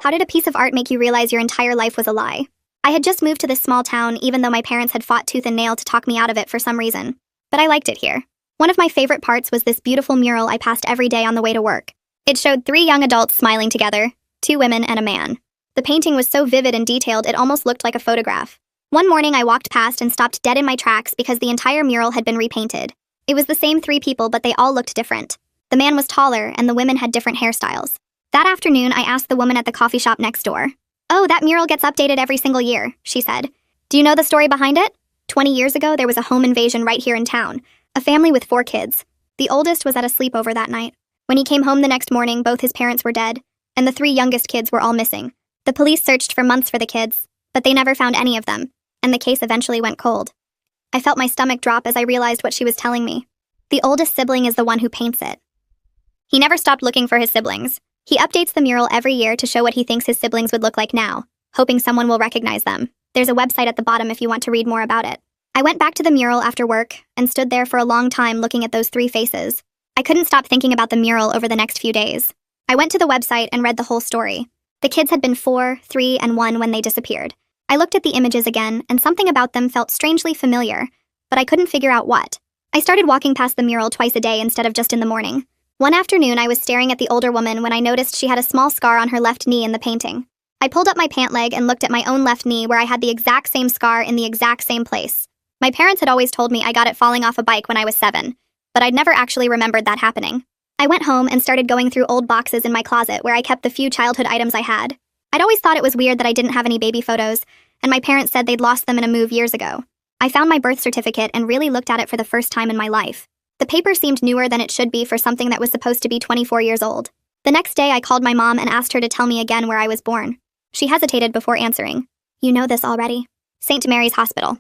How did a piece of art make you realize your entire life was a lie? I had just moved to this small town, even though my parents had fought tooth and nail to talk me out of it for some reason. But I liked it here. One of my favorite parts was this beautiful mural I passed every day on the way to work. It showed 3 young adults smiling together, 2 women and a man. The painting was so vivid and detailed it almost looked like a photograph. One morning I walked past and stopped dead in my tracks because the entire mural had been repainted. It was the same 3 people, but they all looked different. The man was taller and the women had different hairstyles. That afternoon I asked the woman at the coffee shop next door. "Oh, that mural gets updated every single year," she said. "Do you know the story behind it? 20 years ago there was a home invasion right here in town. A family with 4 kids. The oldest was at a sleepover that night. When he came home the next morning, both his parents were dead, and the 3 youngest kids were all missing. The police searched for months for the kids, but they never found any of them, and the case eventually went cold." I felt my stomach drop as I realized what she was telling me. The oldest sibling is the one who paints it. He never stopped looking for his siblings. He updates the mural every year to show what he thinks his siblings would look like now, hoping someone will recognize them. There's a website at the bottom if you want to read more about it. I went back to the mural after work and stood there for a long time looking at those 3 faces. I couldn't stop thinking about the mural over the next few days. I went to the website and read the whole story. The kids had been 4, 3, and 1 when they disappeared. I looked at the images again, and something about them felt strangely familiar, but I couldn't figure out what. I started walking past the mural twice a day instead of just in the morning. One afternoon, I was staring at the older woman when I noticed she had a small scar on her left knee in the painting. I pulled up my pant leg and looked at my own left knee where I had the exact same scar in the exact same place. My parents had always told me I got it falling off a bike when I was 7, but I'd never actually remembered that happening. I went home and started going through old boxes in my closet where I kept the few childhood items I had. I'd always thought it was weird that I didn't have any baby photos, and my parents said they'd lost them in a move years ago. I found my birth certificate and really looked at it for the first time in my life. The paper seemed newer than it should be for something that was supposed to be 24 years old. The next day, I called my mom and asked her to tell me again where I was born. She hesitated before answering. "You know this already." St. Mary's Hospital.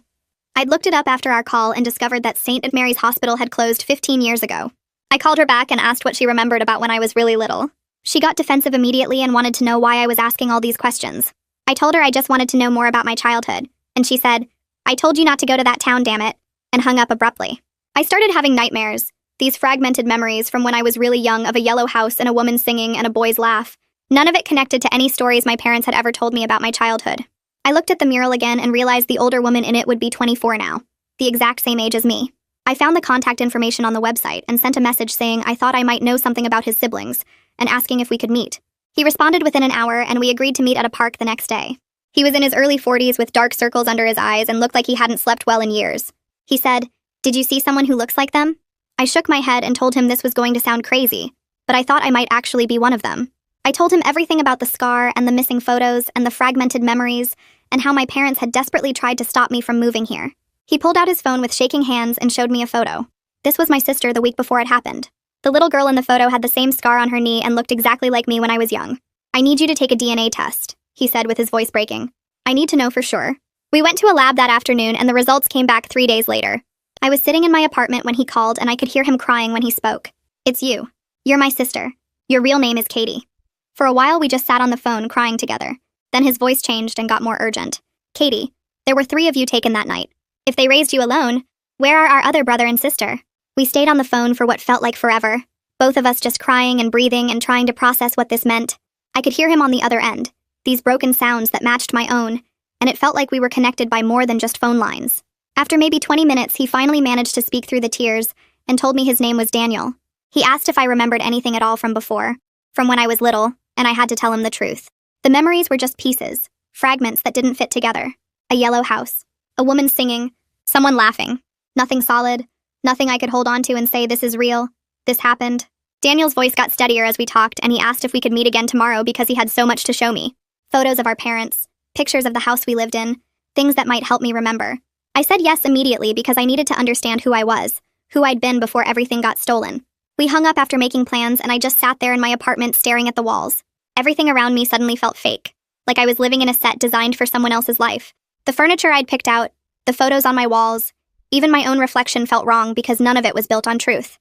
I'd looked it up after our call and discovered that St. Mary's Hospital had closed 15 years ago. I called her back and asked what she remembered about when I was really little. She got defensive immediately and wanted to know why I was asking all these questions. I told her I just wanted to know more about my childhood, and she said, "I told you not to go to that town, damn it," and hung up abruptly. I started having nightmares, these fragmented memories from when I was really young of a yellow house and a woman singing and a boy's laugh. None of it connected to any stories my parents had ever told me about my childhood. I looked at the mural again and realized the older woman in it would be 24 now, the exact same age as me. I found the contact information on the website and sent a message saying I thought I might know something about his siblings and asking if we could meet. He responded within an hour and we agreed to meet at a park the next day. He was in his early 40s with dark circles under his eyes and looked like he hadn't slept well in years. He said, "Did you see someone who looks like them?" I shook my head and told him this was going to sound crazy, but I thought I might actually be one of them. I told him everything about the scar and the missing photos and the fragmented memories and how my parents had desperately tried to stop me from moving here. He pulled out his phone with shaking hands and showed me a photo. This was my sister the week before it happened. The little girl in the photo had the same scar on her knee and looked exactly like me when I was young. "I need you to take a DNA test," he said with his voice breaking. "I need to know for sure." We went to a lab that afternoon and the results came back 3 days later. I was sitting in my apartment when he called and I could hear him crying when he spoke. "It's you. You're my sister. Your real name is Katie." For a while we just sat on the phone crying together. Then his voice changed and got more urgent. "Katie, there were 3 of you taken that night. If they raised you alone, where are our other brother and sister?" We stayed on the phone for what felt like forever, both of us just crying and breathing and trying to process what this meant. I could hear him on the other end, these broken sounds that matched my own, and it felt like we were connected by more than just phone lines. After maybe 20 minutes, he finally managed to speak through the tears and told me his name was Daniel. He asked if I remembered anything at all from before, from when I was little, and I had to tell him the truth. The memories were just pieces, fragments that didn't fit together. A yellow house, a woman singing, someone laughing. Nothing solid, nothing I could hold on to and say this is real, this happened. Daniel's voice got steadier as we talked, and he asked if we could meet again tomorrow because he had so much to show me. Photos of our parents, pictures of the house we lived in, things that might help me remember. I said yes immediately because I needed to understand who I was, who I'd been before everything got stolen. We hung up after making plans, and I just sat there in my apartment staring at the walls. Everything around me suddenly felt fake, like I was living in a set designed for someone else's life. The furniture I'd picked out, the photos on my walls, even my own reflection felt wrong because none of it was built on truth.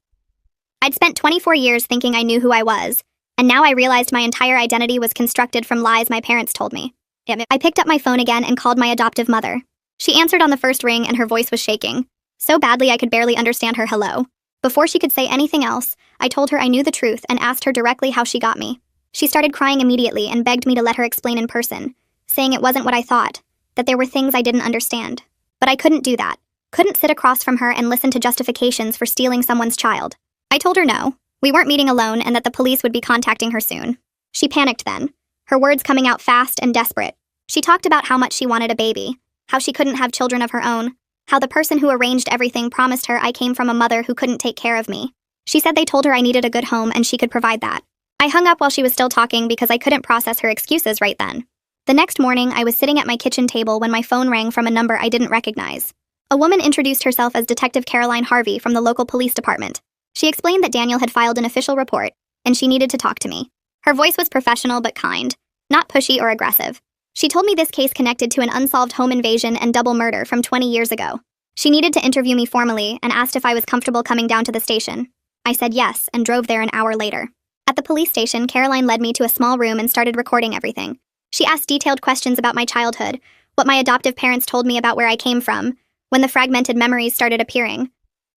I'd spent 24 years thinking I knew who I was, and now I realized my entire identity was constructed from lies my parents told me. I picked up my phone again and called my adoptive mother. She answered on the first ring and her voice was shaking, so badly I could barely understand her hello. Before she could say anything else, I told her I knew the truth and asked her directly how she got me. She started crying immediately and begged me to let her explain in person, saying it wasn't what I thought, that there were things I didn't understand. But I couldn't do that. Couldn't sit across from her and listen to justifications for stealing someone's child. I told her no, we weren't meeting alone and that the police would be contacting her soon. She panicked then, her words coming out fast and desperate. She talked about how much she wanted a baby, how she couldn't have children of her own, how the person who arranged everything promised her I came from a mother who couldn't take care of me. She said they told her I needed a good home and she could provide that. I hung up while she was still talking because I couldn't process her excuses right then. The next morning, I was sitting at my kitchen table when my phone rang from a number I didn't recognize. A woman introduced herself as Detective Caroline Harvey from the local police department. She explained that Daniel had filed an official report, and she needed to talk to me. Her voice was professional but kind, not pushy or aggressive. She told me this case connected to an unsolved home invasion and double murder from 20 years ago. She needed to interview me formally and asked if I was comfortable coming down to the station. I said yes and drove there an hour later. At the police station, Caroline led me to a small room and started recording everything. She asked detailed questions about my childhood, what my adoptive parents told me about where I came from, when the fragmented memories started appearing.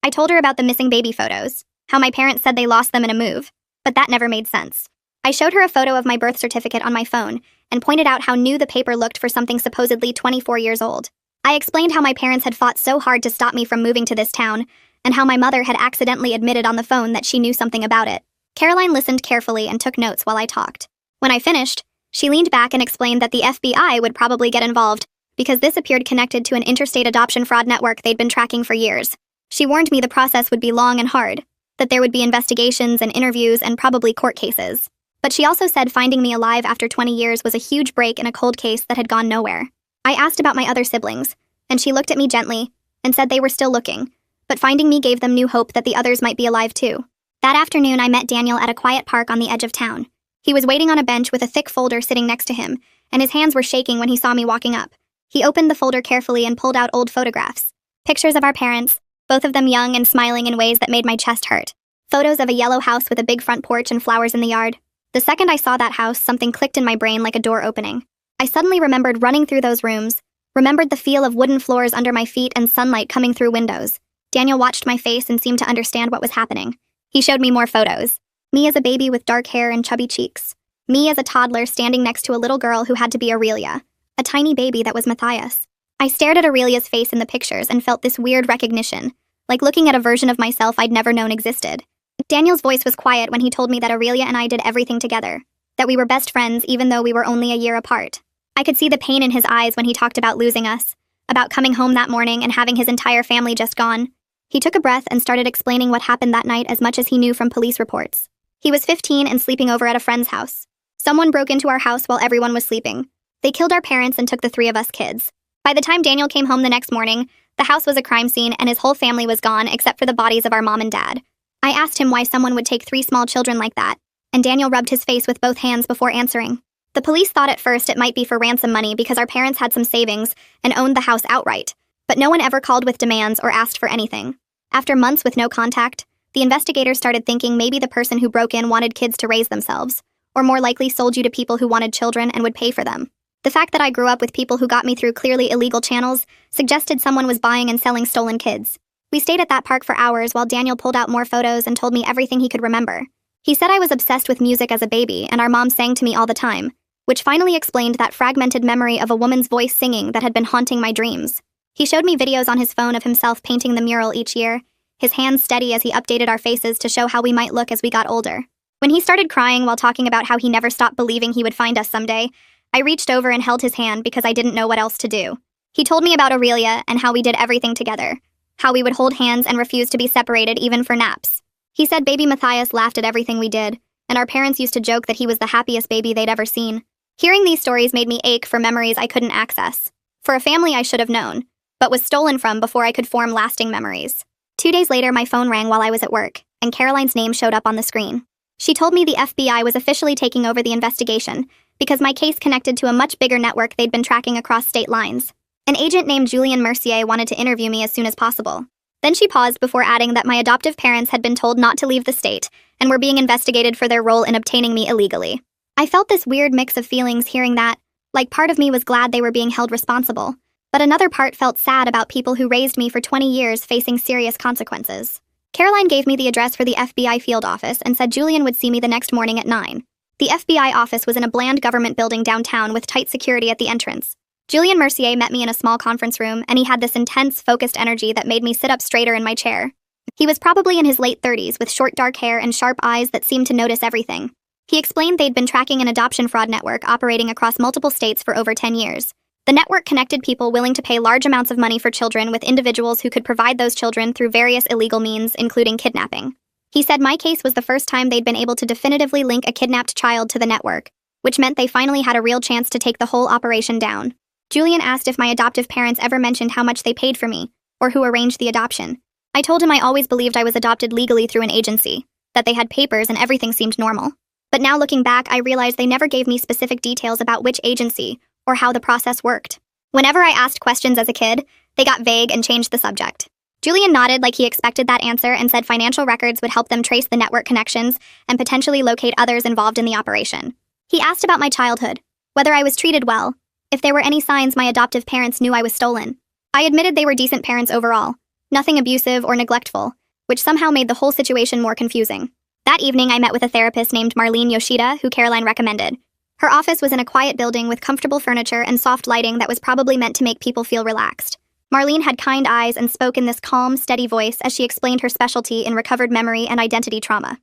I told her about the missing baby photos, how my parents said they lost them in a move, but that never made sense. I showed her a photo of my birth certificate on my phone and pointed out how new the paper looked for something supposedly 24 years old. I explained how my parents had fought so hard to stop me from moving to this town, and how my mother had accidentally admitted on the phone that she knew something about it. Caroline listened carefully and took notes while I talked. When I finished, she leaned back and explained that the FBI would probably get involved because this appeared connected to an interstate adoption fraud network they'd been tracking for years. She warned me the process would be long and hard, that there would be investigations and interviews and probably court cases. But she also said finding me alive after 20 years was a huge break in a cold case that had gone nowhere. I asked about my other siblings, and she looked at me gently and said they were still looking, but finding me gave them new hope that the others might be alive too. That afternoon, I met Daniel at a quiet park on the edge of town. He was waiting on a bench with a thick folder sitting next to him, and his hands were shaking when he saw me walking up. He opened the folder carefully and pulled out old photographs. Pictures of our parents, both of them young and smiling in ways that made my chest hurt. Photos of a yellow house with a big front porch and flowers in the yard. The second I saw that house, something clicked in my brain like a door opening. I suddenly remembered running through those rooms, remembered the feel of wooden floors under my feet and sunlight coming through windows. Daniel watched my face and seemed to understand what was happening. He showed me more photos. Me as a baby with dark hair and chubby cheeks. Me as a toddler standing next to a little girl who had to be Aurelia, a tiny baby that was Matthias. I stared at Aurelia's face in the pictures and felt this weird recognition, like looking at a version of myself I'd never known existed. Daniel's voice was quiet when he told me that Aurelia and I did everything together, that we were best friends even though we were only a year apart. I could see the pain in his eyes when he talked about losing us, about coming home that morning and having his entire family just gone. He took a breath and started explaining what happened that night as much as he knew from police reports. He was 15 and sleeping over at a friend's house. Someone broke into our house while everyone was sleeping. They killed our parents and took the 3 of us kids. By the time Daniel came home the next morning, the house was a crime scene and his whole family was gone except for the bodies of our mom and dad. I asked him why someone would take 3 small children like that, and Daniel rubbed his face with both hands before answering. The police thought at first it might be for ransom money because our parents had some savings and owned the house outright, but no one ever called with demands or asked for anything. After months with no contact, the investigators started thinking maybe the person who broke in wanted kids to raise themselves, or more likely sold you to people who wanted children and would pay for them. The fact that I grew up with people who got me through clearly illegal channels suggested someone was buying and selling stolen kids. We stayed at that park for hours while Daniel pulled out more photos and told me everything he could remember. He said I was obsessed with music as a baby and our mom sang to me all the time, which finally explained that fragmented memory of a woman's voice singing that had been haunting my dreams. He showed me videos on his phone of himself painting the mural each year, his hands steady as he updated our faces to show how we might look as we got older. When he started crying while talking about how he never stopped believing he would find us someday, I reached over and held his hand because I didn't know what else to do. He told me about Aurelia and how we did everything together, how we would hold hands and refuse to be separated even for naps. He said baby Matthias laughed at everything we did, and our parents used to joke that he was the happiest baby they'd ever seen. Hearing these stories made me ache for memories I couldn't access, for a family I should have known, but was stolen from before I could form lasting memories. 2 days later, my phone rang while I was at work, and Caroline's name showed up on the screen. She told me the FBI was officially taking over the investigation because my case connected to a much bigger network they'd been tracking across state lines. An agent named Julien Mercier wanted to interview me as soon as possible. Then she paused before adding that my adoptive parents had been told not to leave the state and were being investigated for their role in obtaining me illegally. I felt this weird mix of feelings hearing that, like part of me was glad they were being held responsible, but another part felt sad about people who raised me for 20 years facing serious consequences. Caroline gave me the address for the FBI field office and said Julien would see me the next morning at 9. The FBI office was in a bland government building downtown with tight security at the entrance. Julian Mercier met me in a small conference room, and he had this intense, focused energy that made me sit up straighter in my chair. He was probably in his late 30s with short dark hair and sharp eyes that seemed to notice everything. He explained they'd been tracking an adoption fraud network operating across multiple states for over 10 years. The network connected people willing to pay large amounts of money for children with individuals who could provide those children through various illegal means, including kidnapping. He said my case was the first time they'd been able to definitively link a kidnapped child to the network, which meant they finally had a real chance to take the whole operation down. Julian asked if my adoptive parents ever mentioned how much they paid for me, or who arranged the adoption. I told him I always believed I was adopted legally through an agency, that they had papers and everything seemed normal. But now looking back, I realized they never gave me specific details about which agency, or how the process worked. Whenever I asked questions as a kid, they got vague and changed the subject. Julian nodded like he expected that answer and said financial records would help them trace the network connections and potentially locate others involved in the operation. He asked about my childhood, whether I was treated well, if there were any signs my adoptive parents knew I was stolen. I admitted they were decent parents overall, nothing abusive or neglectful, which somehow made the whole situation more confusing. That evening, I met with a therapist named Marlene Yoshida, who Caroline recommended. Her office was in a quiet building with comfortable furniture and soft lighting that was probably meant to make people feel relaxed. Marlene had kind eyes and spoke in this calm, steady voice as she explained her specialty in recovered memory and identity trauma.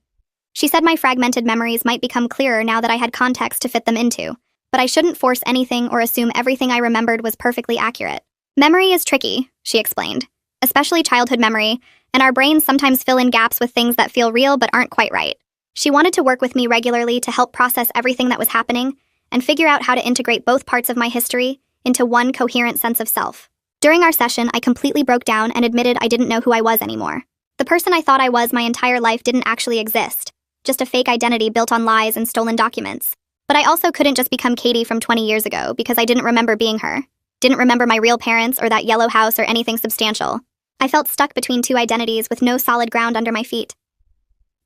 She said my fragmented memories might become clearer now that I had context to fit them into, but I shouldn't force anything or assume everything I remembered was perfectly accurate. Memory is tricky, she explained, especially childhood memory, and our brains sometimes fill in gaps with things that feel real but aren't quite right. She wanted to work with me regularly to help process everything that was happening and figure out how to integrate both parts of my history into one coherent sense of self. During our session, I completely broke down and admitted I didn't know who I was anymore. The person I thought I was my entire life didn't actually exist, just a fake identity built on lies and stolen documents. But I also couldn't just become Katie from 20 years ago because I didn't remember being her, didn't remember my real parents or that yellow house or anything substantial. I felt stuck between two identities with no solid ground under my feet.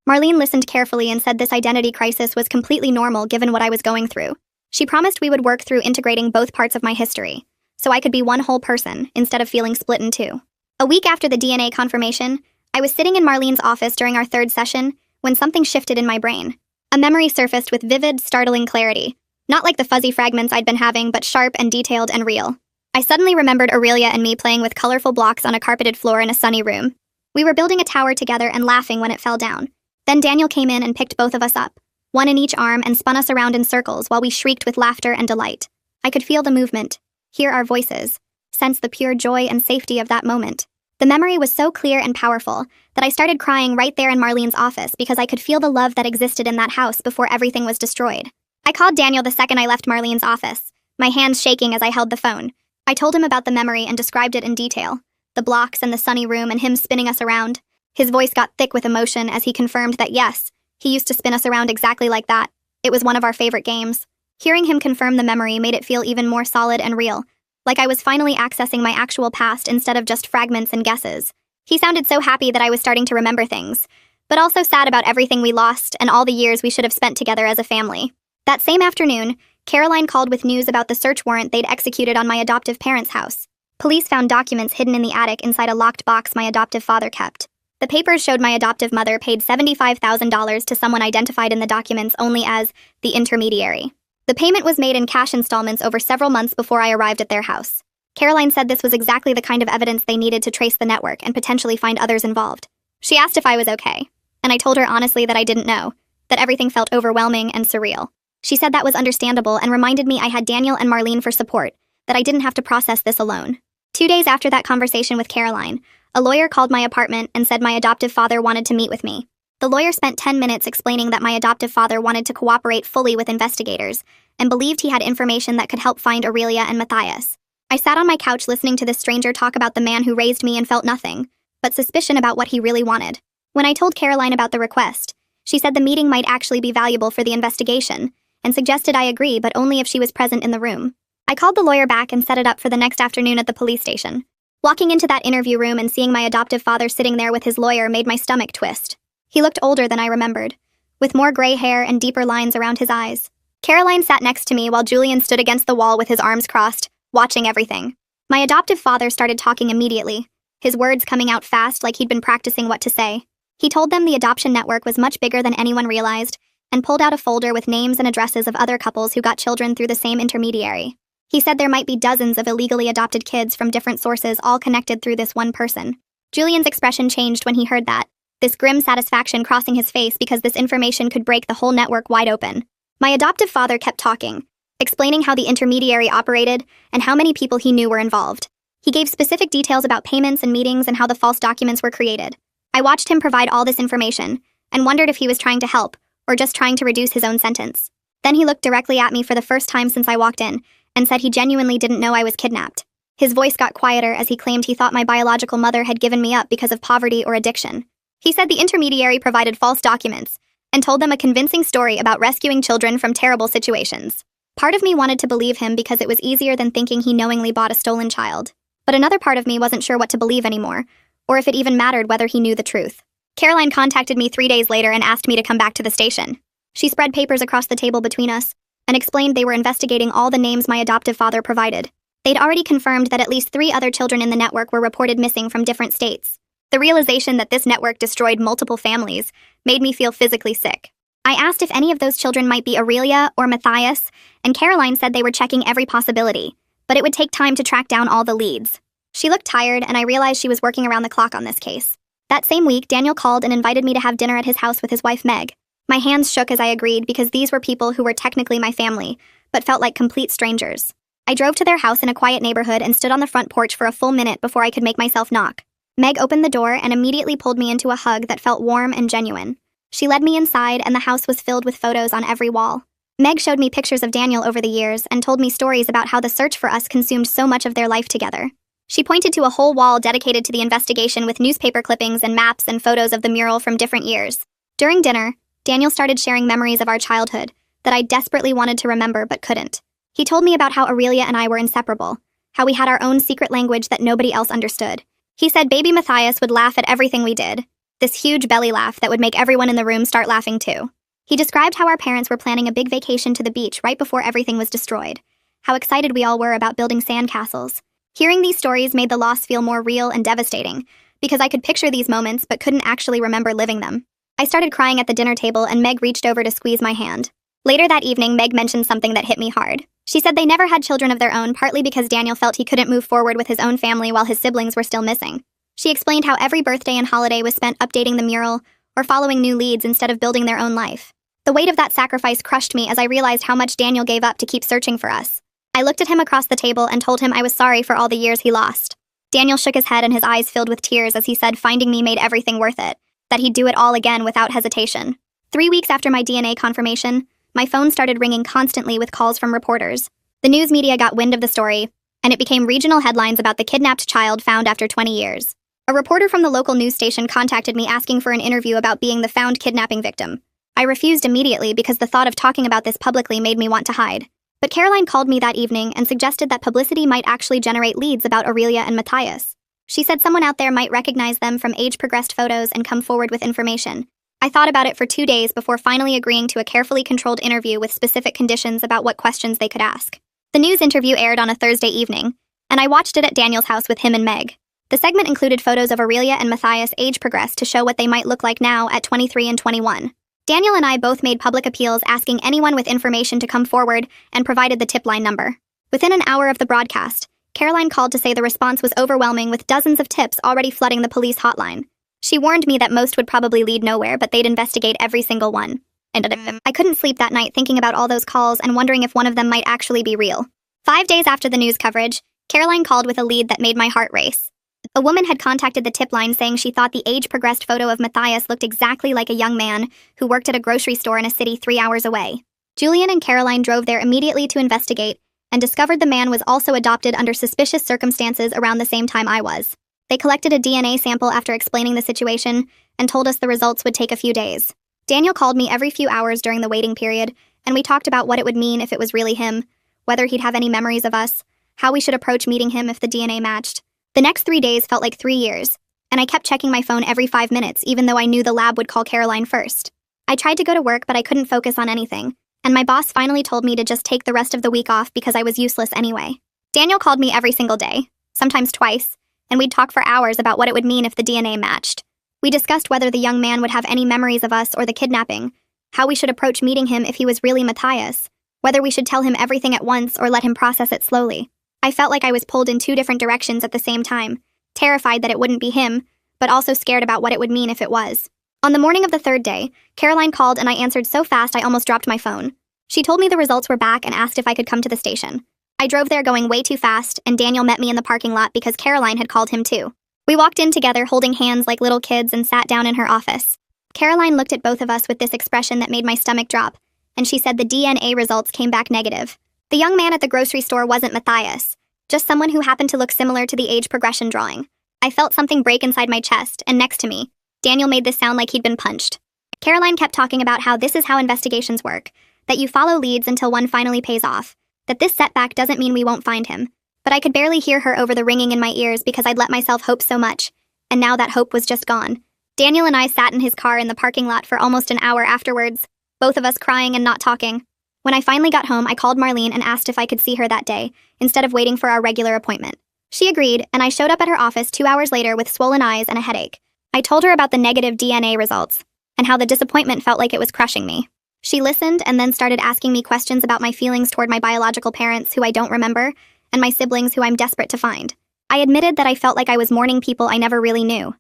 Marlene listened carefully and said this identity crisis was completely normal given what I was going through. She promised we would work through integrating both parts of my history, so I could be one whole person instead of feeling split in two. A week after the DNA confirmation, I was sitting in Marlene's office during our third session when something shifted in my brain. A memory surfaced with vivid, startling clarity. Not like the fuzzy fragments I'd been having, but sharp and detailed and real. I suddenly remembered Aurelia and me playing with colorful blocks on a carpeted floor in a sunny room. We were building a tower together and laughing when it fell down. Then Daniel came in and picked both of us up, one in each arm, and spun us around in circles while we shrieked with laughter and delight. I could feel the movement, hear our voices, sense the pure joy and safety of that moment. The memory was so clear and powerful that I started crying right there in Marlene's office because I could feel the love that existed in that house before everything was destroyed. I called Daniel the second I left Marlene's office, my hands shaking as I held the phone. I told him about the memory and described it in detail, the blocks and the sunny room and him spinning us around. His voice got thick with emotion as he confirmed that yes, he used to spin us around exactly like that. It was one of our favorite games. Hearing him confirm the memory made it feel even more solid and real, like I was finally accessing my actual past instead of just fragments and guesses. He sounded so happy that I was starting to remember things, but also sad about everything we lost and all the years we should have spent together as a family. That same afternoon, Caroline called with news about the search warrant they'd executed on my adoptive parents' house. Police found documents hidden in the attic inside a locked box my adoptive father kept. The papers showed my adoptive mother paid $75,000 to someone identified in the documents only as the intermediary. The payment was made in cash installments over several months before I arrived at their house. Caroline said this was exactly the kind of evidence they needed to trace the network and potentially find others involved. She asked if I was okay, and I told her honestly that I didn't know, that everything felt overwhelming and surreal. She said that was understandable and reminded me I had Daniel and Marlene for support, that I didn't have to process this alone. 2 days after that conversation with Caroline, a lawyer called my apartment and said my adoptive father wanted to meet with me. The lawyer spent 10 minutes explaining that my adoptive father wanted to cooperate fully with investigators and believed he had information that could help find Aurelia and Matthias. I sat on my couch listening to this stranger talk about the man who raised me and felt nothing but suspicion about what he really wanted. When I told Caroline about the request, she said the meeting might actually be valuable for the investigation and suggested I agree, but only if she was present in the room. I called the lawyer back and set it up for the next afternoon at the police station. Walking into that interview room and seeing my adoptive father sitting there with his lawyer made my stomach twist. He looked older than I remembered, with more gray hair and deeper lines around his eyes. Caroline sat next to me while Julian stood against the wall with his arms crossed, watching everything. My adoptive father started talking immediately, his words coming out fast like he'd been practicing what to say. He told them the adoption network was much bigger than anyone realized, and pulled out a folder with names and addresses of other couples who got children through the same intermediary. He said there might be dozens of illegally adopted kids from different sources all connected through this one person. Julian's expression changed when he heard that, this grim satisfaction crossing his face because this information could break the whole network wide open. My adoptive father kept talking, explaining how the intermediary operated and how many people he knew were involved. He gave specific details about payments and meetings and how the false documents were created. I watched him provide all this information and wondered if he was trying to help or just trying to reduce his own sentence. Then he looked directly at me for the first time since I walked in and said he genuinely didn't know I was kidnapped. His voice got quieter as he claimed he thought my biological mother had given me up because of poverty or addiction. He said the intermediary provided false documents and told them a convincing story about rescuing children from terrible situations. Part of me wanted to believe him because it was easier than thinking he knowingly bought a stolen child. But another part of me wasn't sure what to believe anymore, or if it even mattered whether he knew the truth. Caroline contacted me 3 days later and asked me to come back to the station. She spread papers across the table between us and explained they were investigating all the names my adoptive father provided. They'd already confirmed that at least 3 other children in the network were reported missing from different states. The realization that this network destroyed multiple families made me feel physically sick. I asked if any of those children might be Aurelia or Matthias, and Caroline said they were checking every possibility, but it would take time to track down all the leads. She looked tired, and I realized she was working around the clock on this case. That same week, Daniel called and invited me to have dinner at his house with his wife Meg. My hands shook as I agreed because these were people who were technically my family, but felt like complete strangers. I drove to their house in a quiet neighborhood and stood on the front porch for a full minute before I could make myself knock. Meg opened the door and immediately pulled me into a hug that felt warm and genuine. She led me inside, and the house was filled with photos on every wall. Meg showed me pictures of Daniel over the years and told me stories about how the search for us consumed so much of their life together. She pointed to a whole wall dedicated to the investigation with newspaper clippings and maps and photos of the mural from different years. During dinner, Daniel started sharing memories of our childhood that I desperately wanted to remember but couldn't. He told me about how Aurelia and I were inseparable, how we had our own secret language that nobody else understood. He said baby Matthias would laugh at everything we did, this huge belly laugh that would make everyone in the room start laughing too. He described how our parents were planning a big vacation to the beach right before everything was destroyed, how excited we all were about building sandcastles. Hearing these stories made the loss feel more real and devastating, because I could picture these moments but couldn't actually remember living them. I started crying at the dinner table and Meg reached over to squeeze my hand. Later that evening, Meg mentioned something that hit me hard. She said they never had children of their own, partly because Daniel felt he couldn't move forward with his own family while his siblings were still missing. She explained how every birthday and holiday was spent updating the mural or following new leads instead of building their own life. The weight of that sacrifice crushed me as I realized how much Daniel gave up to keep searching for us. I looked at him across the table and told him I was sorry for all the years he lost. Daniel shook his head and his eyes filled with tears as he said finding me made everything worth it, that he'd do it all again without hesitation. 3 weeks after my DNA confirmation, my phone started ringing constantly with calls from reporters. The news media got wind of the story, and it became regional headlines about the kidnapped child found after 20 years. A reporter from the local news station contacted me asking for an interview about being the found kidnapping victim. I refused immediately because the thought of talking about this publicly made me want to hide. But Caroline called me that evening and suggested that publicity might actually generate leads about Aurelia and Matthias. She said someone out there might recognize them from age-progressed photos and come forward with information. I thought about it for 2 days before finally agreeing to a carefully controlled interview with specific conditions about what questions they could ask. The news interview aired on a Thursday evening, and I watched it at Daniel's house with him and Meg. The segment included photos of Aurelia and Matthias age-progressed to show what they might look like now at 23 and 21. Daniel and I both made public appeals asking anyone with information to come forward and provided the tip line number. Within an hour of the broadcast, Caroline called to say the response was overwhelming with dozens of tips already flooding the police hotline. She warned me that most would probably lead nowhere, but they'd investigate every single one. And I couldn't sleep that night thinking about all those calls and wondering if one of them might actually be real. 5 days after the news coverage, Caroline called with a lead that made my heart race. A woman had contacted the tip line saying she thought the age-progressed photo of Matthias looked exactly like a young man who worked at a grocery store in a city 3 hours away. Julian and Caroline drove there immediately to investigate and discovered the man was also adopted under suspicious circumstances around the same time I was. They collected a DNA sample after explaining the situation and told us the results would take a few days. Daniel called me every few hours during the waiting period, and we talked about what it would mean if it was really him, whether he'd have any memories of us, how we should approach meeting him if the DNA matched. The next 3 days felt like 3 years, and I kept checking my phone every 5 minutes even though I knew the lab would call Caroline first. I tried to go to work, but I couldn't focus on anything, and my boss finally told me to just take the rest of the week off because I was useless anyway. Daniel called me every single day, sometimes twice, and we'd talk for hours about what it would mean if the DNA matched. We discussed whether the young man would have any memories of us or the kidnapping, how we should approach meeting him if he was really Matthias, whether we should tell him everything at once or let him process it slowly. I felt like I was pulled in two different directions at the same time, terrified that it wouldn't be him, but also scared about what it would mean if it was. On the morning of the third day, Caroline called and I answered so fast I almost dropped my phone. She told me the results were back and asked if I could come to the station. I drove there going way too fast, and Daniel met me in the parking lot because Caroline had called him too. We walked in together holding hands like little kids and sat down in her office. Caroline looked at both of us with this expression that made my stomach drop, and she said the DNA results came back negative. The young man at the grocery store wasn't Matthias, just someone who happened to look similar to the age progression drawing. I felt something break inside my chest, and next to me, Daniel made this sound like he'd been punched. Caroline kept talking about how this is how investigations work, that you follow leads until one finally pays off, that this setback doesn't mean we won't find him. But I could barely hear her over the ringing in my ears because I'd let myself hope so much, and now that hope was just gone. Daniel and I sat in his car in the parking lot for almost an hour afterwards, both of us crying and not talking. When I finally got home, I called Marlene and asked if I could see her that day, instead of waiting for our regular appointment. She agreed, and I showed up at her office 2 hours later with swollen eyes and a headache. I told her about the negative DNA results, and how the disappointment felt like it was crushing me. She listened and then started asking me questions about my feelings toward my biological parents who I don't remember, and my siblings who I'm desperate to find. I admitted that I felt like I was mourning people I never really knew,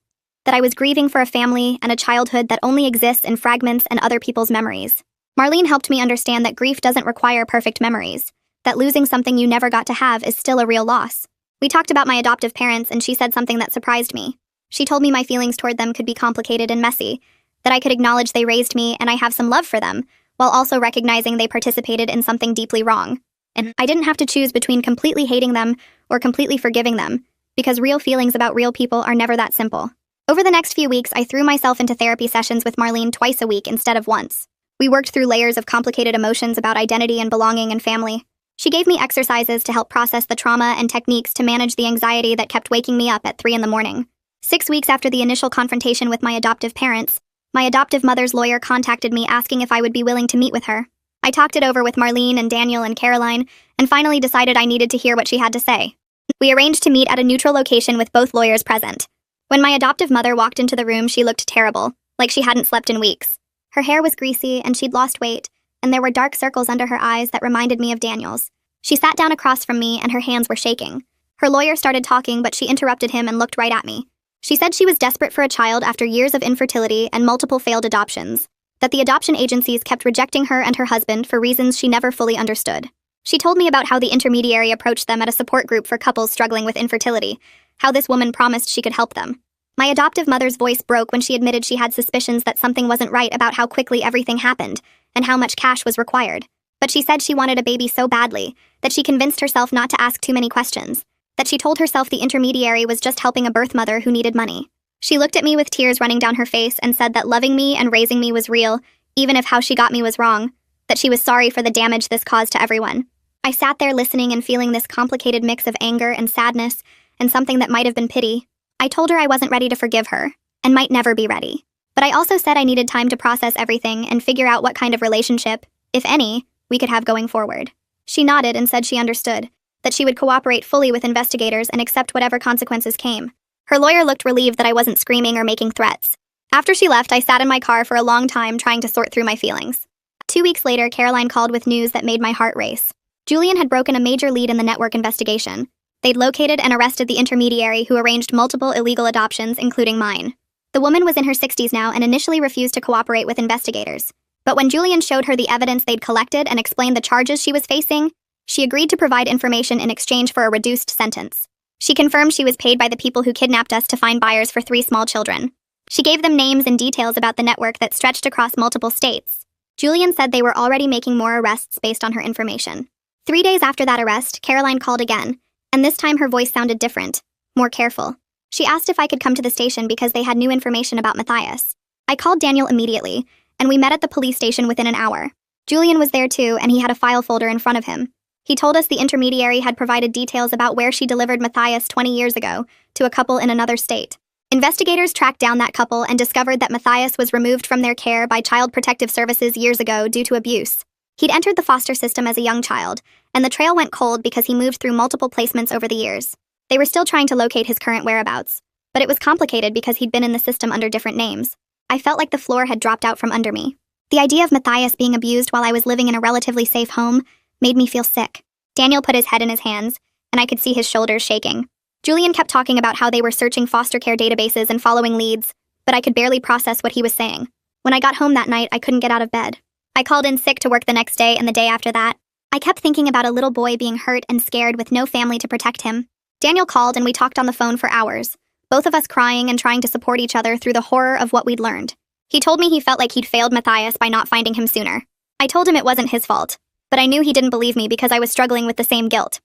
that I was grieving for a family and a childhood that only exists in fragments and other people's memories. Marlene helped me understand that grief doesn't require perfect memories, that losing something you never got to have is still a real loss. We talked about my adoptive parents and she said something that surprised me. She told me my feelings toward them could be complicated and messy, that I could acknowledge they raised me and I have some love for them, while also recognizing they participated in something deeply wrong. And I didn't have to choose between completely hating them or completely forgiving them, because real feelings about real people are never that simple. Over the next few weeks, I threw myself into therapy sessions with Marlene twice a week instead of once. We worked through layers of complicated emotions about identity and belonging and family. She gave me exercises to help process the trauma and techniques to manage the anxiety that kept waking me up at 3 a.m. 6 weeks after the initial confrontation with my adoptive parents, my adoptive mother's lawyer contacted me asking if I would be willing to meet with her. I talked it over with Marlene and Daniel and Caroline, and finally decided I needed to hear what she had to say. We arranged to meet at a neutral location with both lawyers present. When my adoptive mother walked into the room, she looked terrible, like she hadn't slept in weeks. Her hair was greasy, and she'd lost weight, and there were dark circles under her eyes that reminded me of Daniel's. She sat down across from me, and her hands were shaking. Her lawyer started talking, but she interrupted him and looked right at me. She said she was desperate for a child after years of infertility and multiple failed adoptions, that the adoption agencies kept rejecting her and her husband for reasons she never fully understood. She told me about how the intermediary approached them at a support group for couples struggling with infertility, how this woman promised she could help them. My adoptive mother's voice broke when she admitted she had suspicions that something wasn't right about how quickly everything happened and how much cash was required. But she said she wanted a baby so badly that she convinced herself not to ask too many questions, that she told herself the intermediary was just helping a birth mother who needed money. She looked at me with tears running down her face and said that loving me and raising me was real, even if how she got me was wrong, that she was sorry for the damage this caused to everyone. I sat there listening and feeling this complicated mix of anger and sadness and something that might have been pity. I told her I wasn't ready to forgive her, and might never be ready. But I also said I needed time to process everything and figure out what kind of relationship, if any, we could have going forward. She nodded and said she understood, that she would cooperate fully with investigators and accept whatever consequences came. Her lawyer looked relieved that I wasn't screaming or making threats. After she left, I sat in my car for a long time trying to sort through my feelings. 2 weeks later, Caroline called with news that made my heart race. Julian had broken a major lead in the network investigation. They'd located and arrested the intermediary who arranged multiple illegal adoptions, including mine. The woman was in her 60s now and initially refused to cooperate with investigators. But when Julian showed her the evidence they'd collected and explained the charges she was facing, she agreed to provide information in exchange for a reduced sentence. She confirmed she was paid by the people who kidnapped us to find buyers for 3 small children. She gave them names and details about the network that stretched across multiple states. Julian said they were already making more arrests based on her information. 3 days after that arrest, Caroline called again, and this time her voice sounded different, more careful. She asked if I could come to the station because they had new information about Matthias. I called Daniel immediately, and we met at the police station within an hour. Julian was there too, and he had a file folder in front of him. He told us the intermediary had provided details about where she delivered Matthias 20 years ago to a couple in another state. Investigators tracked down that couple and discovered that Matthias was removed from their care by Child Protective Services years ago due to abuse. He'd entered the foster system as a young child, and the trail went cold because he moved through multiple placements over the years. They were still trying to locate his current whereabouts, but it was complicated because he'd been in the system under different names. I felt like the floor had dropped out from under me. The idea of Matthias being abused while I was living in a relatively safe home made me feel sick. Daniel put his head in his hands, and I could see his shoulders shaking. Julian kept talking about how they were searching foster care databases and following leads, but I could barely process what he was saying. When I got home that night, I couldn't get out of bed. I called in sick to work the next day and the day after that. I kept thinking about a little boy being hurt and scared with no family to protect him. Daniel called and we talked on the phone for hours, both of us crying and trying to support each other through the horror of what we'd learned. He told me he felt like he'd failed Matthias by not finding him sooner. I told him it wasn't his fault, but I knew he didn't believe me because I was struggling with the same guilt.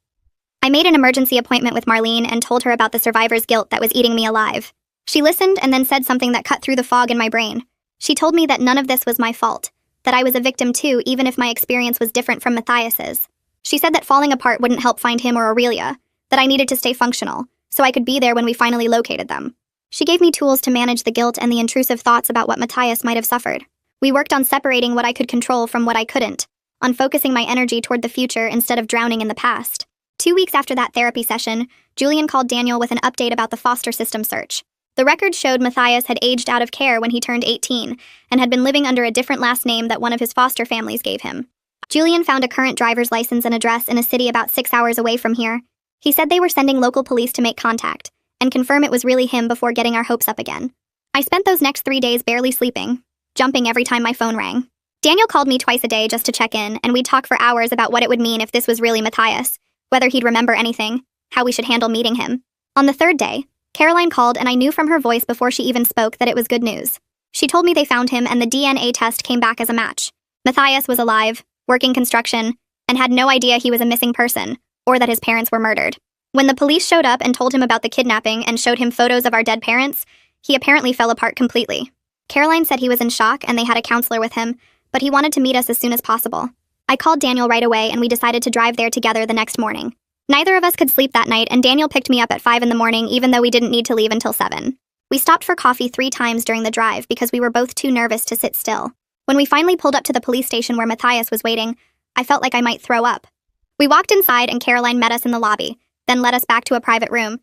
I made an emergency appointment with Marlene and told her about the survivor's guilt that was eating me alive. She listened and then said something that cut through the fog in my brain. She told me that none of this was my fault, that I was a victim too, even if my experience was different from Matthias's. She said that falling apart wouldn't help find him or Aurelia, that I needed to stay functional, so I could be there when we finally located them. She gave me tools to manage the guilt and the intrusive thoughts about what Matthias might have suffered. We worked on separating what I could control from what I couldn't, on focusing my energy toward the future instead of drowning in the past. 2 weeks after that therapy session, Julian called Daniel with an update about the foster system search. The record showed Matthias had aged out of care when he turned 18 and had been living under a different last name that one of his foster families gave him. Julian found a current driver's license and address in a city about 6 hours away from here. He said they were sending local police to make contact and confirm it was really him before getting our hopes up again. I spent those next 3 days barely sleeping, jumping every time my phone rang. Daniel called me twice a day just to check in, and we'd talk for hours about what it would mean if this was really Matthias, whether he'd remember anything, how we should handle meeting him. On the third day, Caroline called and I knew from her voice before she even spoke that it was good news. She told me they found him and the DNA test came back as a match. Matthias was alive, working construction, and had no idea he was a missing person, or that his parents were murdered. When the police showed up and told him about the kidnapping and showed him photos of our dead parents, he apparently fell apart completely. Caroline said he was in shock and they had a counselor with him, but he wanted to meet us as soon as possible. I called Daniel right away and we decided to drive there together the next morning. Neither of us could sleep that night and Daniel picked me up at 5 in the morning even though we didn't need to leave until 7. We stopped for coffee 3 times during the drive because we were both too nervous to sit still. When we finally pulled up to the police station where Matthias was waiting, I felt like I might throw up. We walked inside and Caroline met us in the lobby, then led us back to a private room.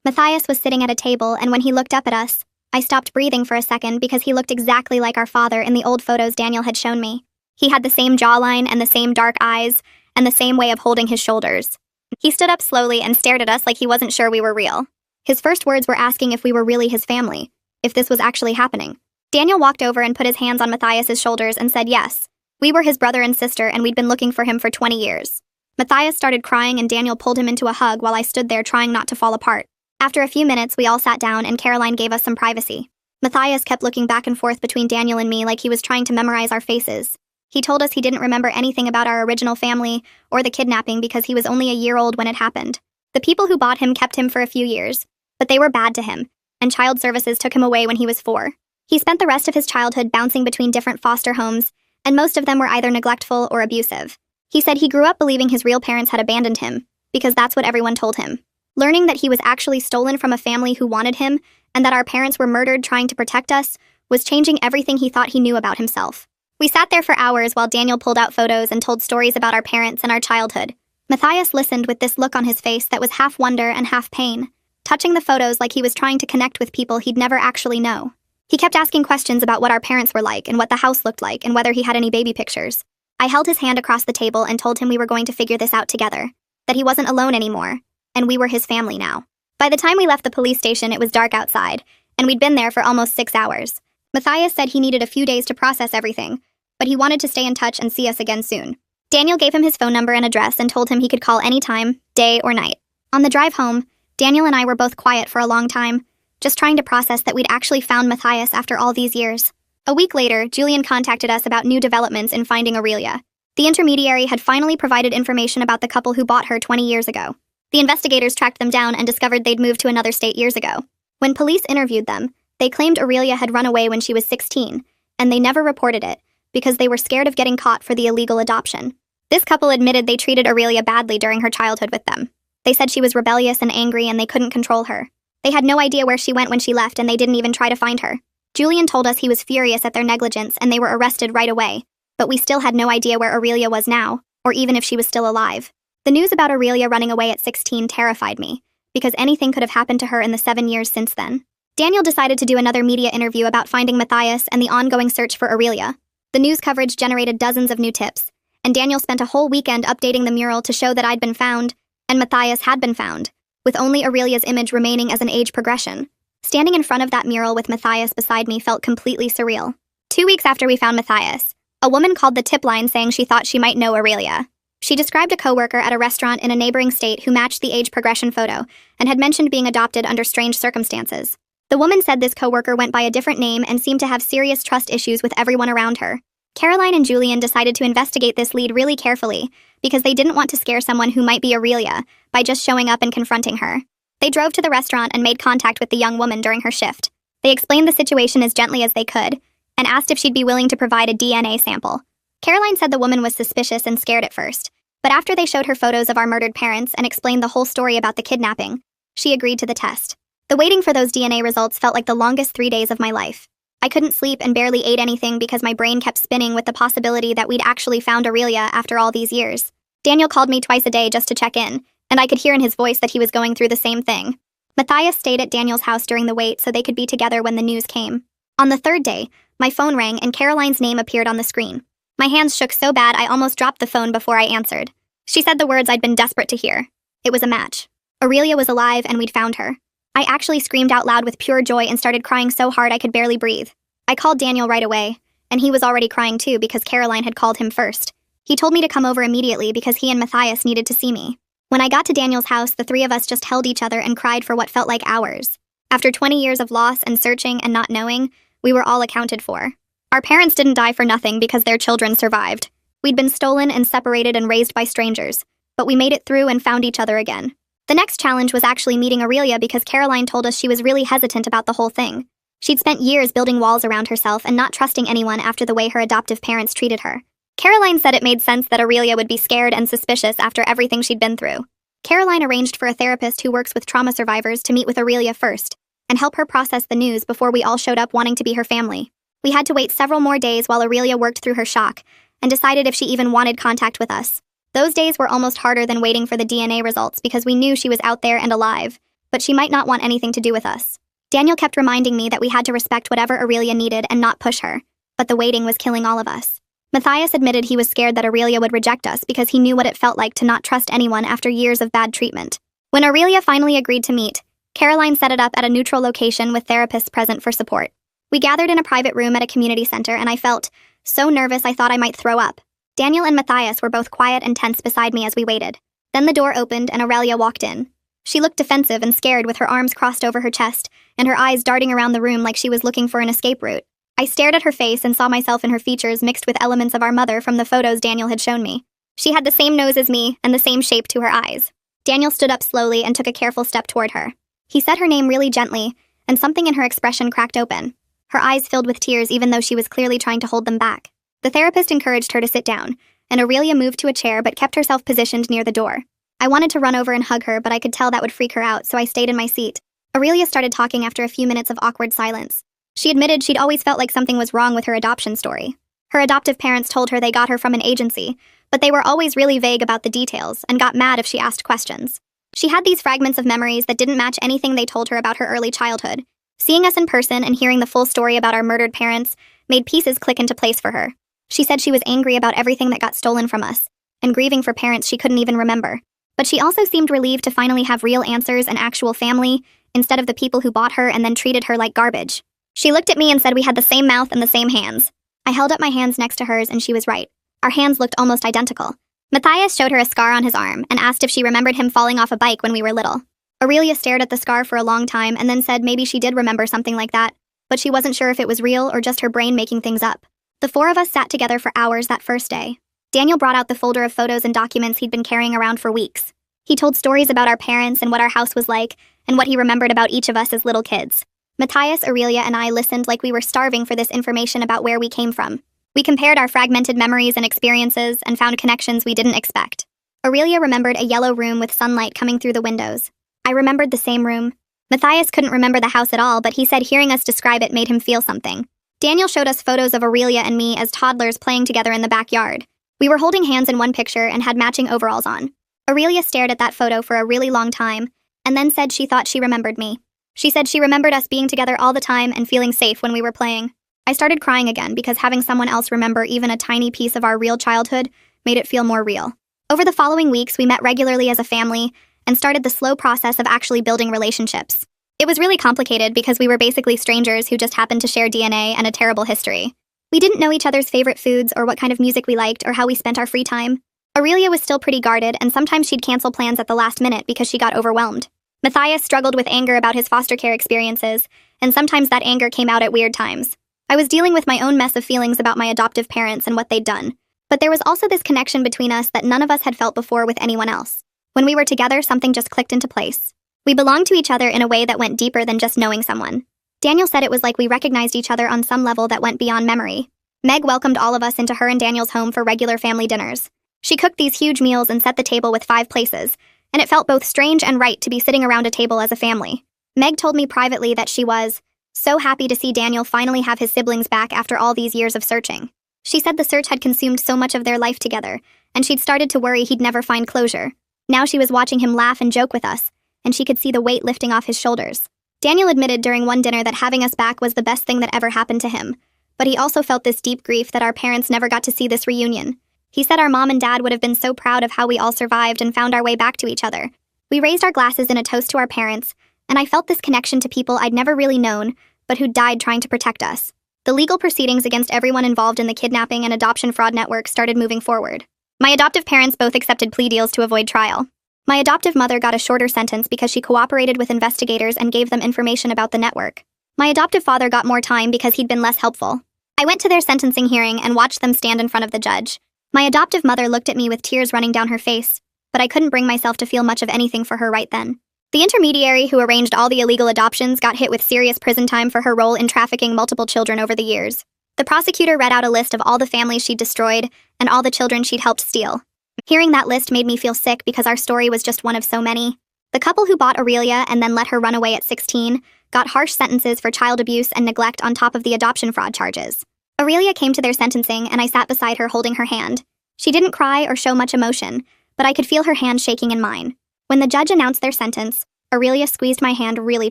Matthias was sitting at a table and when he looked up at us, I stopped breathing for a second because he looked exactly like our father in the old photos Daniel had shown me. He had the same jawline and the same dark eyes and the same way of holding his shoulders. He stood up slowly and stared at us like he wasn't sure we were real. His first words were asking if we were really his family, if this was actually happening. Daniel walked over and put his hands on Matthias's shoulders and said yes. We were his brother and sister and we'd been looking for him for 20 years. Matthias started crying and Daniel pulled him into a hug while I stood there trying not to fall apart. After a few minutes, we all sat down and Caroline gave us some privacy. Matthias kept looking back and forth between Daniel and me like he was trying to memorize our faces. He told us he didn't remember anything about our original family or the kidnapping because he was only a year old when it happened. The people who bought him kept him for a few years, but they were bad to him, and child services took him away when he was 4. He spent the rest of his childhood bouncing between different foster homes, and most of them were either neglectful or abusive. He said he grew up believing his real parents had abandoned him, because that's what everyone told him. Learning that he was actually stolen from a family who wanted him, and that our parents were murdered trying to protect us, was changing everything he thought he knew about himself. We sat there for hours while Daniel pulled out photos and told stories about our parents and our childhood. Matthias listened with this look on his face that was half wonder and half pain, touching the photos like he was trying to connect with people he'd never actually know. He kept asking questions about what our parents were like and what the house looked like and whether he had any baby pictures. I held his hand across the table and told him we were going to figure this out together, that he wasn't alone anymore, and we were his family now. By the time we left the police station, it was dark outside, and we'd been there for almost 6 hours. Matthias said he needed a few days to process everything, but he wanted to stay in touch and see us again soon. Daniel gave him his phone number and address and told him he could call any time, day or night. On the drive home, Daniel and I were both quiet for a long time, just trying to process that we'd actually found Matthias after all these years. A week later, Julian contacted us about new developments in finding Aurelia. The intermediary had finally provided information about the couple who bought her 20 years ago. The investigators tracked them down and discovered they'd moved to another state years ago. When police interviewed them, they claimed Aurelia had run away when she was 16, and they never reported it, because they were scared of getting caught for the illegal adoption. This couple admitted they treated Aurelia badly during her childhood with them. They said she was rebellious and angry and they couldn't control her. They had no idea where she went when she left and they didn't even try to find her. Julian told us he was furious at their negligence and they were arrested right away, but we still had no idea where Aurelia was now, or even if she was still alive. The news about Aurelia running away at 16 terrified me, because anything could have happened to her in the 7 years since then. Daniel decided to do another media interview about finding Matthias and the ongoing search for Aurelia. The news coverage generated dozens of new tips, and Daniel spent a whole weekend updating the mural to show that I'd been found, and Matthias had been found, with only Aurelia's image remaining as an age progression. Standing in front of that mural with Matthias beside me felt completely surreal. 2 weeks after we found Matthias, a woman called the tip line saying she thought she might know Aurelia. She described a coworker at a restaurant in a neighboring state who matched the age progression photo and had mentioned being adopted under strange circumstances. The woman said this coworker went by a different name and seemed to have serious trust issues with everyone around her. Caroline and Julian decided to investigate this lead really carefully because they didn't want to scare someone who might be Aurelia by just showing up and confronting her. They drove to the restaurant and made contact with the young woman during her shift. They explained the situation as gently as they could and asked if she'd be willing to provide a DNA sample. Caroline said the woman was suspicious and scared at first, but after they showed her photos of our murdered parents and explained the whole story about the kidnapping, she agreed to the test. The waiting for those DNA results felt like the longest 3 days of my life. I couldn't sleep and barely ate anything because my brain kept spinning with the possibility that we'd actually found Aurelia after all these years. Daniel called me twice a day just to check in, and I could hear in his voice that he was going through the same thing. Matthias stayed at Daniel's house during the wait so they could be together when the news came. On the third day, my phone rang and Caroline's name appeared on the screen. My hands shook so bad I almost dropped the phone before I answered. She said the words I'd been desperate to hear. It was a match. Aurelia was alive and we'd found her. I actually screamed out loud with pure joy and started crying so hard I could barely breathe. I called Daniel right away, and he was already crying too because Caroline had called him first. He told me to come over immediately because he and Matthias needed to see me. When I got to Daniel's house, the three of us just held each other and cried for what felt like hours. After 20 years of loss and searching and not knowing, we were all accounted for. Our parents didn't die for nothing because their children survived. We'd been stolen and separated and raised by strangers, but we made it through and found each other again. The next challenge was actually meeting Aurelia because Caroline told us she was really hesitant about the whole thing. She'd spent years building walls around herself and not trusting anyone after the way her adoptive parents treated her. Caroline said it made sense that Aurelia would be scared and suspicious after everything she'd been through. Caroline arranged for a therapist who works with trauma survivors to meet with Aurelia first and help her process the news before we all showed up wanting to be her family. We had to wait several more days while Aurelia worked through her shock and decided if she even wanted contact with us. Those days were almost harder than waiting for the DNA results because we knew she was out there and alive, but she might not want anything to do with us. Daniel kept reminding me that we had to respect whatever Aurelia needed and not push her, but the waiting was killing all of us. Matthias admitted he was scared that Aurelia would reject us because he knew what it felt like to not trust anyone after years of bad treatment. When Aurelia finally agreed to meet, Caroline set it up at a neutral location with therapists present for support. We gathered in a private room at a community center and I felt so nervous I thought I might throw up. Daniel and Matthias were both quiet and tense beside me as we waited. Then the door opened and Aurelia walked in. She looked defensive and scared with her arms crossed over her chest and her eyes darting around the room like she was looking for an escape route. I stared at her face and saw myself in her features mixed with elements of our mother from the photos Daniel had shown me. She had the same nose as me and the same shape to her eyes. Daniel stood up slowly and took a careful step toward her. He said her name really gently, and something in her expression cracked open. Her eyes filled with tears even though she was clearly trying to hold them back. The therapist encouraged her to sit down, and Aurelia moved to a chair but kept herself positioned near the door. I wanted to run over and hug her, but I could tell that would freak her out, so I stayed in my seat. Aurelia started talking after a few minutes of awkward silence. She admitted she'd always felt like something was wrong with her adoption story. Her adoptive parents told her they got her from an agency, but they were always really vague about the details and got mad if she asked questions. She had these fragments of memories that didn't match anything they told her about her early childhood. Seeing us in person and hearing the full story about our murdered parents made pieces click into place for her. She said she was angry about everything that got stolen from us, and grieving for parents she couldn't even remember. But she also seemed relieved to finally have real answers and actual family, instead of the people who bought her and then treated her like garbage. She looked at me and said we had the same mouth and the same hands. I held up my hands next to hers and she was right. Our hands looked almost identical. Matthias showed her a scar on his arm and asked if she remembered him falling off a bike when we were little. Aurelia stared at the scar for a long time and then said maybe she did remember something like that, but she wasn't sure if it was real or just her brain making things up. The four of us sat together for hours that first day. Daniel brought out the folder of photos and documents he'd been carrying around for weeks. He told stories about our parents and what our house was like, and what he remembered about each of us as little kids. Matthias, Aurelia, and I listened like we were starving for this information about where we came from. We compared our fragmented memories and experiences and found connections we didn't expect. Aurelia remembered a yellow room with sunlight coming through the windows. I remembered the same room. Matthias couldn't remember the house at all, but he said hearing us describe it made him feel something. Daniel showed us photos of Aurelia and me as toddlers playing together in the backyard. We were holding hands in one picture and had matching overalls on. Aurelia stared at that photo for a really long time, and then said she thought she remembered me. She said she remembered us being together all the time and feeling safe when we were playing. I started crying again because having someone else remember even a tiny piece of our real childhood made it feel more real. Over the following weeks, we met regularly as a family and started the slow process of actually building relationships. It was really complicated because we were basically strangers who just happened to share DNA and a terrible history. We didn't know each other's favorite foods or what kind of music we liked or how we spent our free time. Aurelia was still pretty guarded, and sometimes she'd cancel plans at the last minute because she got overwhelmed. Matthias struggled with anger about his foster care experiences, and sometimes that anger came out at weird times. I was dealing with my own mess of feelings about my adoptive parents and what they'd done. But there was also this connection between us that none of us had felt before with anyone else. When we were together, something just clicked into place. We belonged to each other in a way that went deeper than just knowing someone. Daniel said it was like we recognized each other on some level that went beyond memory. Meg welcomed all of us into her and Daniel's home for regular family dinners. She cooked these huge meals and set the table with 5 places, and it felt both strange and right to be sitting around a table as a family. Meg told me privately that she was so happy to see Daniel finally have his siblings back after all these years of searching. She said the search had consumed so much of their life together, and she'd started to worry he'd never find closure. Now she was watching him laugh and joke with us, and she could see the weight lifting off his shoulders. Daniel admitted during one dinner that having us back was the best thing that ever happened to him, but he also felt this deep grief that our parents never got to see this reunion. He said our mom and dad would have been so proud of how we all survived and found our way back to each other. We raised our glasses in a toast to our parents, and I felt this connection to people I'd never really known, but who died trying to protect us. The legal proceedings against everyone involved in the kidnapping and adoption fraud network started moving forward. My adoptive parents both accepted plea deals to avoid trial. My adoptive mother got a shorter sentence because she cooperated with investigators and gave them information about the network. My adoptive father got more time because he'd been less helpful. I went to their sentencing hearing and watched them stand in front of the judge. My adoptive mother looked at me with tears running down her face, but I couldn't bring myself to feel much of anything for her right then. The intermediary who arranged all the illegal adoptions got hit with serious prison time for her role in trafficking multiple children over the years. The prosecutor read out a list of all the families she'd destroyed and all the children she'd helped steal. Hearing that list made me feel sick because our story was just one of so many. The couple who bought Aurelia and then let her run away at 16 got harsh sentences for child abuse and neglect on top of the adoption fraud charges. Aurelia came to their sentencing and I sat beside her holding her hand. She didn't cry or show much emotion, but I could feel her hand shaking in mine. When the judge announced their sentence, Aurelia squeezed my hand really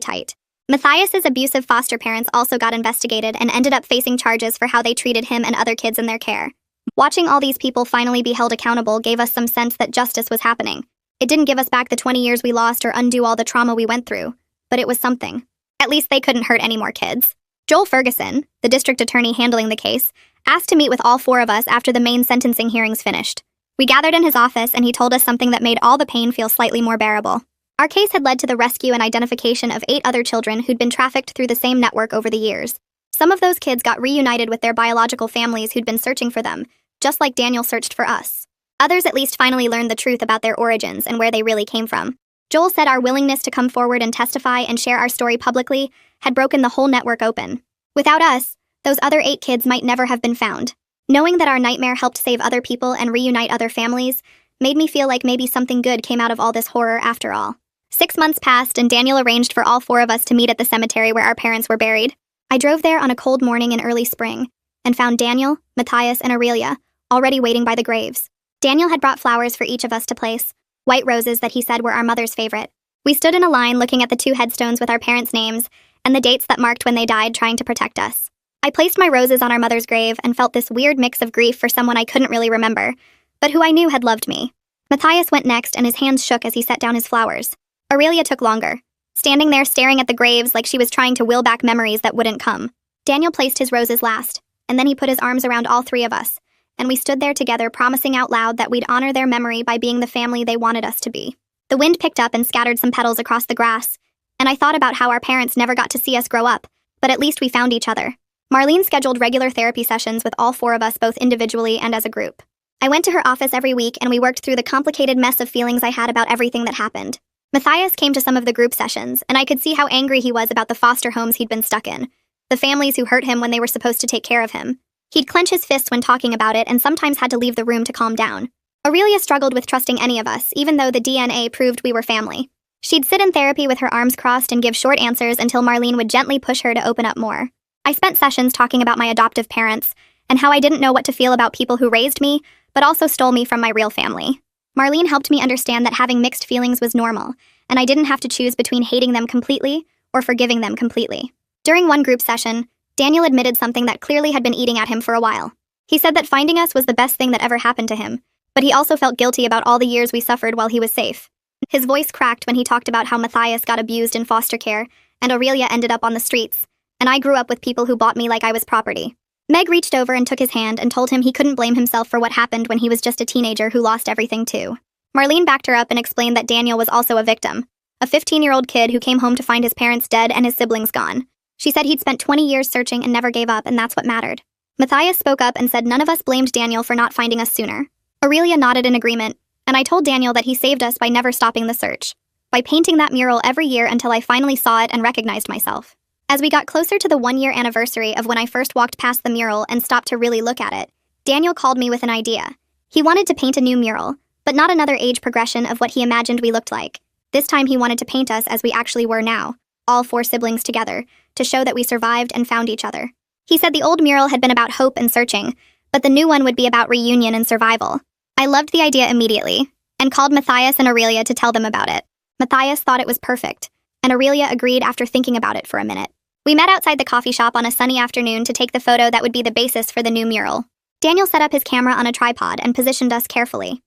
tight. Matthias's abusive foster parents also got investigated and ended up facing charges for how they treated him and other kids in their care. Watching all these people finally be held accountable gave us some sense that justice was happening. It didn't give us back the 20 years we lost or undo all the trauma we went through, but it was something. At least they couldn't hurt any more kids. Joel Ferguson, the district attorney handling the case, asked to meet with all 4 of us after the main sentencing hearings finished. We gathered in his office and he told us something that made all the pain feel slightly more bearable. Our case had led to the rescue and identification of 8 other children who'd been trafficked through the same network over the years. Some of those kids got reunited with their biological families who'd been searching for them, just like Daniel searched for us. Others at least finally learned the truth about their origins and where they really came from. Joel said our willingness to come forward and testify and share our story publicly had broken the whole network open. Without us, those other 8 kids might never have been found. Knowing that our nightmare helped save other people and reunite other families made me feel like maybe something good came out of all this horror after all. 6 months passed and Daniel arranged for all 4 of us to meet at the cemetery where our parents were buried. I drove there on a cold morning in early spring and found Daniel, Matthias, and Aurelia already waiting by the graves. Daniel had brought flowers for each of us to place, white roses that he said were our mother's favorite. We stood in a line looking at the 2 headstones with our parents' names and the dates that marked when they died trying to protect us. I placed my roses on our mother's grave and felt this weird mix of grief for someone I couldn't really remember, but who I knew had loved me. Matthias went next and his hands shook as he set down his flowers. Aurelia took longer, standing there staring at the graves like she was trying to will back memories that wouldn't come. Daniel placed his roses last, and then he put his arms around all 3 of us, and we stood there together promising out loud that we'd honor their memory by being the family they wanted us to be. The wind picked up and scattered some petals across the grass, and I thought about how our parents never got to see us grow up, but at least we found each other. Marlene scheduled regular therapy sessions with all 4 of us both individually and as a group. I went to her office every week and we worked through the complicated mess of feelings I had about everything that happened. Matthias came to some of the group sessions, and I could see how angry he was about the foster homes he'd been stuck in, the families who hurt him when they were supposed to take care of him. He'd clench his fists when talking about it and sometimes had to leave the room to calm down. Aurelia struggled with trusting any of us, even though the DNA proved we were family. She'd sit in therapy with her arms crossed and give short answers until Marlene would gently push her to open up more. I spent sessions talking about my adoptive parents and how I didn't know what to feel about people who raised me, but also stole me from my real family. Marlene helped me understand that having mixed feelings was normal, and I didn't have to choose between hating them completely or forgiving them completely. During one group session, Daniel admitted something that clearly had been eating at him for a while. He said that finding us was the best thing that ever happened to him, but he also felt guilty about all the years we suffered while he was safe. His voice cracked when he talked about how Matthias got abused in foster care, and Aurelia ended up on the streets, and I grew up with people who bought me like I was property. Meg reached over and took his hand and told him he couldn't blame himself for what happened when he was just a teenager who lost everything too. Marlene backed her up and explained that Daniel was also a victim, a 15-year-old kid who came home to find his parents dead and his siblings gone. She said he'd spent 20 years searching and never gave up, and that's what mattered. Matthias spoke up and said none of us blamed Daniel for not finding us sooner. Aurelia nodded in agreement, and I told Daniel that he saved us by never stopping the search, by painting that mural every year until I finally saw it and recognized myself. As we got closer to the 1-year anniversary of when I first walked past the mural and stopped to really look at it, Daniel called me with an idea. He wanted to paint a new mural, but not another age progression of what he imagined we looked like. This time he wanted to paint us as we actually were now, all 4 siblings together, to show that we survived and found each other. He said the old mural had been about hope and searching, but the new one would be about reunion and survival. I loved the idea immediately, and called Matthias and Aurelia to tell them about it. Matthias thought it was perfect, and Aurelia agreed after thinking about it for a minute. We met outside the coffee shop on a sunny afternoon to take the photo that would be the basis for the new mural. Daniel set up his camera on a tripod and positioned us carefully.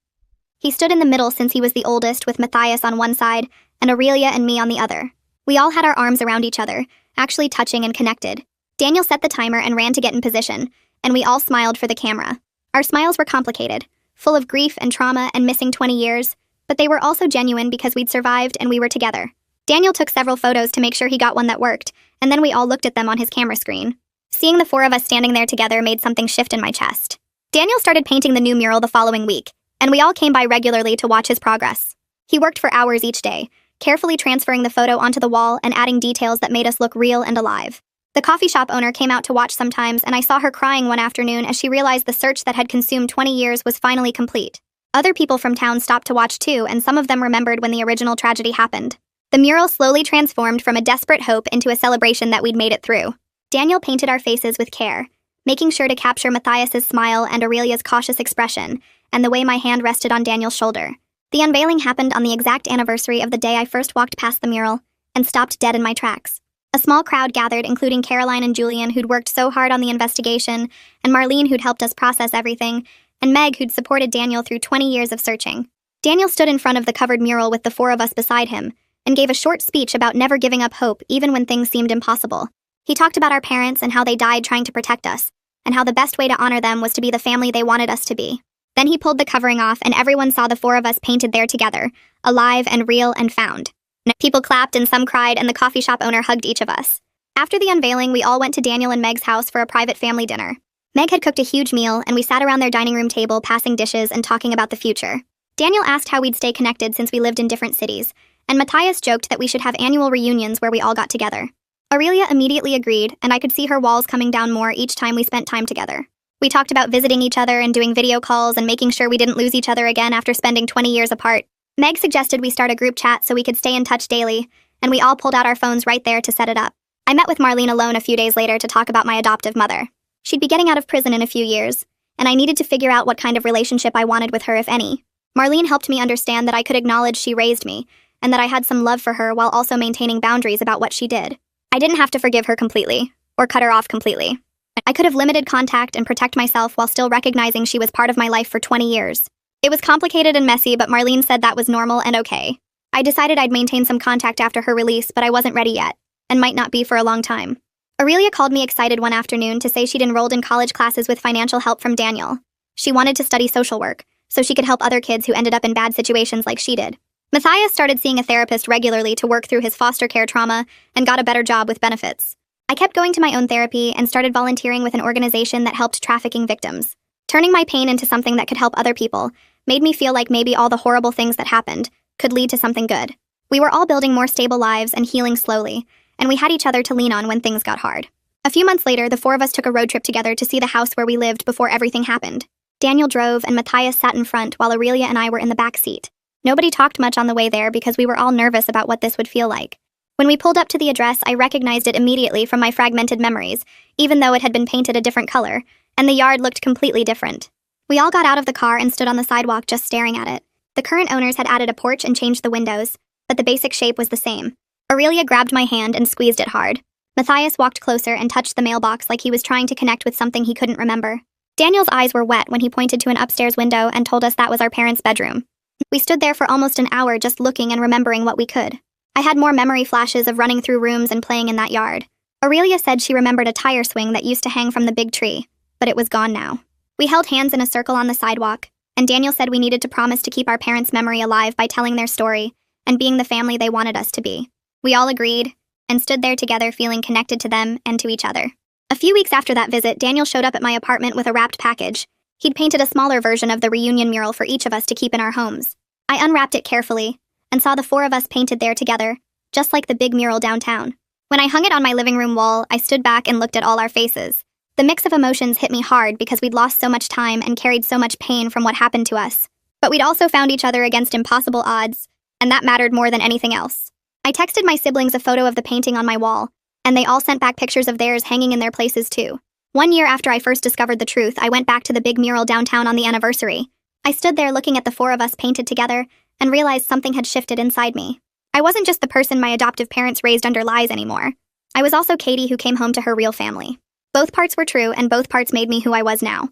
He stood in the middle since he was the oldest, with Matthias on one side and Aurelia and me on the other. We all had our arms around each other, actually touching and connected. Daniel set the timer and ran to get in position, and we all smiled for the camera. Our smiles were complicated, full of grief and trauma and missing 20 years, but they were also genuine because we'd survived and we were together. Daniel took several photos to make sure he got one that worked, and then we all looked at them on his camera screen. Seeing the 4 of us standing there together made something shift in my chest. Daniel started painting the new mural the following week, and we all came by regularly to watch his progress. He worked for hours each day, carefully transferring the photo onto the wall and adding details that made us look real and alive. The coffee shop owner came out to watch sometimes, and I saw her crying one afternoon as she realized the search that had consumed 20 years was finally complete. Other people from town stopped to watch too, and some of them remembered when the original tragedy happened. The mural slowly transformed from a desperate hope into a celebration that we'd made it through. Daniel painted our faces with care, making sure to capture Matthias's smile and Aurelia's cautious expression, and the way my hand rested on Daniel's shoulder. The unveiling happened on the exact anniversary of the day I first walked past the mural and stopped dead in my tracks. A small crowd gathered, including Caroline and Julian, who'd worked so hard on the investigation, and Marlene, who'd helped us process everything, and Meg, who'd supported Daniel through 20 years of searching. Daniel stood in front of the covered mural with the 4 of us beside him, and gave a short speech about never giving up hope even when things seemed impossible. He talked about our parents and how they died trying to protect us, and how the best way to honor them was to be the family they wanted us to be. Then he pulled the covering off, and everyone saw the 4 of us painted there together, alive and real and found. People clapped and some cried, and the coffee shop owner hugged each of us. After the unveiling, we all went to Daniel and Meg's house for a private family dinner. Meg had cooked a huge meal, and we sat around their dining room table passing dishes and talking about the future. Daniel asked how we'd stay connected since we lived in different cities, and Matthias joked that we should have annual reunions where we all got together. Aurelia immediately agreed, and I could see her walls coming down more each time we spent time together. We talked about visiting each other and doing video calls and making sure we didn't lose each other again after spending 20 years apart. Meg suggested we start a group chat so we could stay in touch daily, and we all pulled out our phones right there to set it up. I met with Marlene alone a few days later to talk about my adoptive mother. She'd be getting out of prison in a few years, and I needed to figure out what kind of relationship I wanted with her, if any. Marlene helped me understand that I could acknowledge she raised me, and that I had some love for her while also maintaining boundaries about what she did. I didn't have to forgive her completely, or cut her off completely. I could have limited contact and protect myself while still recognizing she was part of my life for 20 years. It was complicated and messy, but Marlene said that was normal and okay. I decided I'd maintain some contact after her release, but I wasn't ready yet, and might not be for a long time. Aurelia called me excited one afternoon to say she'd enrolled in college classes with financial help from Daniel. She wanted to study social work, so she could help other kids who ended up in bad situations like she did. Matthias started seeing a therapist regularly to work through his foster care trauma and got a better job with benefits. I kept going to my own therapy and started volunteering with an organization that helped trafficking victims. Turning my pain into something that could help other people made me feel like maybe all the horrible things that happened could lead to something good. We were all building more stable lives and healing slowly, and we had each other to lean on when things got hard. A few months later, the 4 of us took a road trip together to see the house where we lived before everything happened. Daniel drove and Matthias sat in front while Aurelia and I were in the back seat. Nobody talked much on the way there because we were all nervous about what this would feel like. When we pulled up to the address, I recognized it immediately from my fragmented memories, even though it had been painted a different color, and the yard looked completely different. We all got out of the car and stood on the sidewalk just staring at it. The current owners had added a porch and changed the windows, but the basic shape was the same. Aurelia grabbed my hand and squeezed it hard. Matthias walked closer and touched the mailbox like he was trying to connect with something he couldn't remember. Daniel's eyes were wet when he pointed to an upstairs window and told us that was our parents' bedroom. We stood there for almost an hour just looking and remembering what we could. I had more memory flashes of running through rooms and playing in that yard. Aurelia said she remembered a tire swing that used to hang from the big tree, but it was gone now. We held hands in a circle on the sidewalk, and Daniel said we needed to promise to keep our parents' memory alive by telling their story and being the family they wanted us to be. We all agreed, and stood there together feeling connected to them and to each other. A few weeks after that visit, Daniel showed up at my apartment with a wrapped package. He'd painted a smaller version of the reunion mural for each of us to keep in our homes. I unwrapped it carefully, and saw the four of us painted there together, just like the big mural downtown. When I hung it on my living room wall, I stood back and looked at all our faces. The mix of emotions hit me hard because we'd lost so much time and carried so much pain from what happened to us. But we'd also found each other against impossible odds, and that mattered more than anything else. I texted my siblings a photo of the painting on my wall, and they all sent back pictures of theirs hanging in their places too. 1 year after I first discovered the truth, I went back to the big mural downtown on the anniversary. I stood there looking at the four of us painted together and realized something had shifted inside me. I wasn't just the person my adoptive parents raised under lies anymore. I was also Katie who came home to her real family. Both parts were true, and both parts made me who I was now.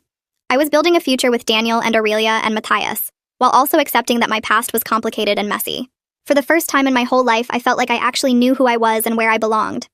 I was building a future with Daniel and Aurelia and Matthias, while also accepting that my past was complicated and messy. For the first time in my whole life, I felt like I actually knew who I was and where I belonged.